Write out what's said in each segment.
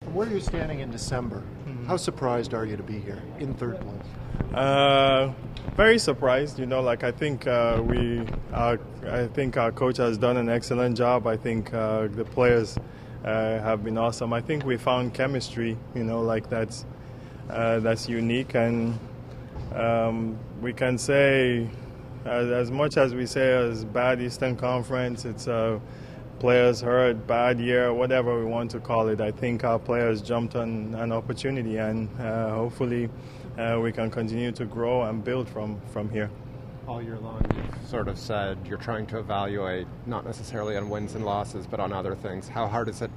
From where you're standing in December, how surprised are you to be here in third place? Very surprised. I think I think our coach has done an excellent job. I think the players have been awesome. I think we found chemistry. That's unique, and we can say as much as we say as bad Eastern Conference, it's players hurt, bad year, whatever we want to call it. I think our players jumped on an opportunity, and hopefully we can continue to grow and build from here. All year long, you've sort of said you're trying to evaluate not necessarily on wins and losses, but on other things. How hard is it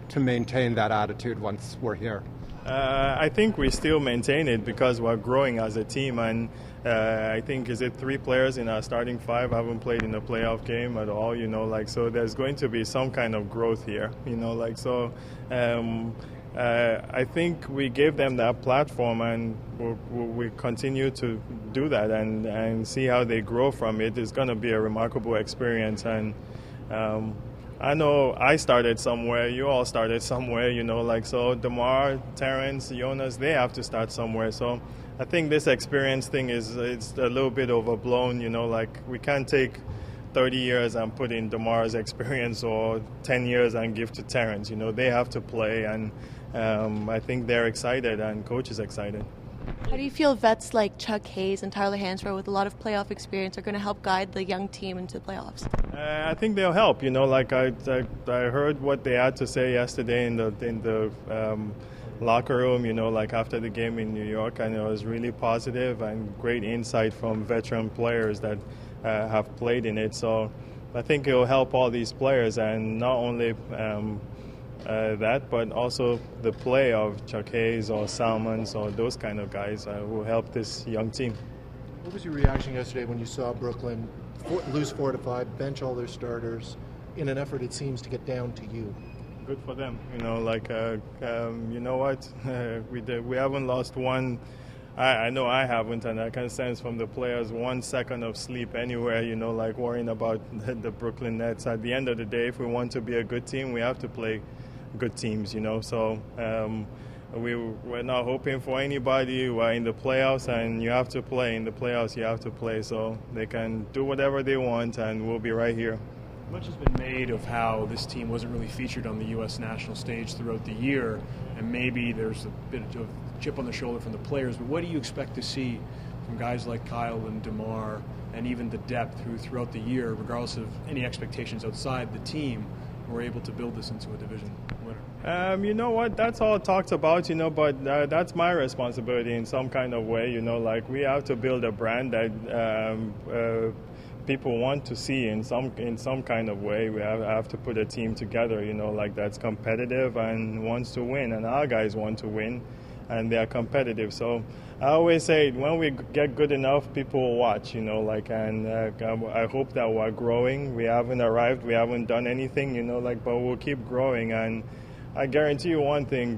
to maintain that attitude once we're here? I think we still maintain it because we're growing as a team, and I think, is it 3 players in our starting 5 haven't played in a playoff game at all, so there's going to be some kind of growth here, I think we gave them that platform, and we continue to do that and see how they grow from it. It's going to be a remarkable experience, and I know I started somewhere, you all started somewhere, so DeMar, Terrence, Jonas, they have to start somewhere. So I think this experience thing it's a little bit overblown, we can't take 30 years and put in DeMar's experience or 10 years and give to Terrence. They have to play, and I think they're excited and coach is excited. How do you feel vets like Chuck Hayes and Tyler Hansbrough with a lot of playoff experience are going to help guide the young team into the playoffs? I think they'll help. I heard what they had to say yesterday in the locker room, after the game in New York, and it was really positive and great insight from veteran players that have played in it. So I think it will help all these players, and not only that, but also the play of Chuck Hayes or Salmons or those kind of guys will help this young team. What was your reaction yesterday when you saw Brooklyn lose 4-5, bench all their starters in an effort, it seems, to get down to you? Good for them. You know what? We haven't lost one. I know I haven't, and I can sense from the players 1 second of sleep anywhere, worrying about the Brooklyn Nets. At the end of the day, if we want to be a good team, we have to play good teams, So we're not hoping for anybody. We're in the playoffs, and you have to play. In the playoffs, you have to play. So they can do whatever they want, and we'll be right here. Much has been made of how this team wasn't really featured on the U.S. national stage throughout the year, and maybe there's a bit of chip on the shoulder from the players. But what do you expect to see from guys like Kyle and DeMar, and even the depth throughout the year, regardless of any expectations outside the team? We're able to build this into a division winner. You know what? That's all talked about, but that's my responsibility in some kind of way. We have to build a brand that people want to see in some kind of way. We have to put a team together, that's competitive and wants to win, and our guys want to win, and they are competitive. So I always say, when we get good enough, people will watch, and I hope that we're growing. We haven't arrived, we haven't done anything, but we'll keep growing, and I guarantee you one thing,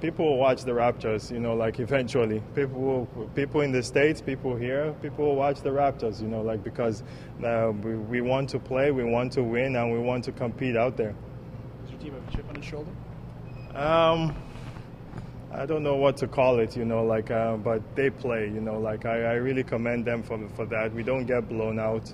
people will watch the Raptors, eventually. People in the States, people here, people will watch the Raptors, because we want to play, we want to win, and we want to compete out there. Does your team have a chip on its shoulder? I don't know what to call it, but they play, I really commend them for that. We don't get blown out,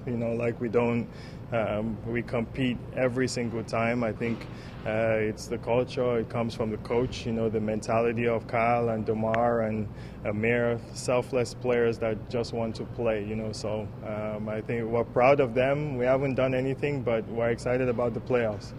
we compete every single time. I think it's the culture, it comes from the coach, the mentality of Kyle and DeMar and Amir, selfless players that just want to play, so I think we're proud of them. We haven't done anything, but we're excited about the playoffs.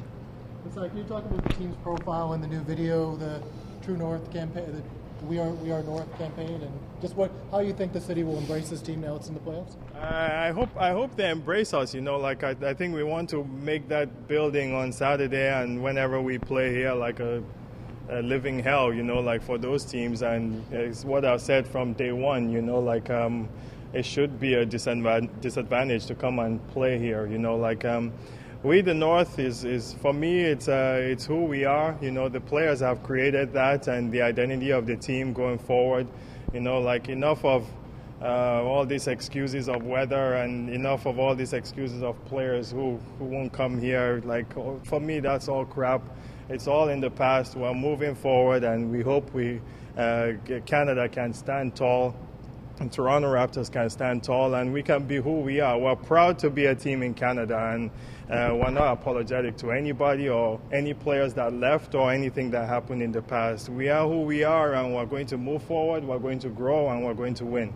Can you talk about the team's profile in the new video, the True North campaign, the We Are North campaign, and just how you think the city will embrace this team now it's in the playoffs? I hope they embrace us. I think we want to make that building on Saturday and whenever we play here like a living hell. For those teams, and it's what I've said from day one. It should be a disadvantage to come and play here. We, the North, is for me, it's who we are. The players have created that and the identity of the team going forward. Enough of all these excuses of weather and enough of all these excuses of players who won't come here. For me, that's all crap. it's all in the past. We're moving forward, and we hope Canada can stand tall, and Toronto Raptors can stand tall, and we can be who we are. We're proud to be a team in Canada, and we're not apologetic to anybody or any players that left or anything that happened in the past. We are who we are, and we're going to move forward, we're going to grow, and we're going to win.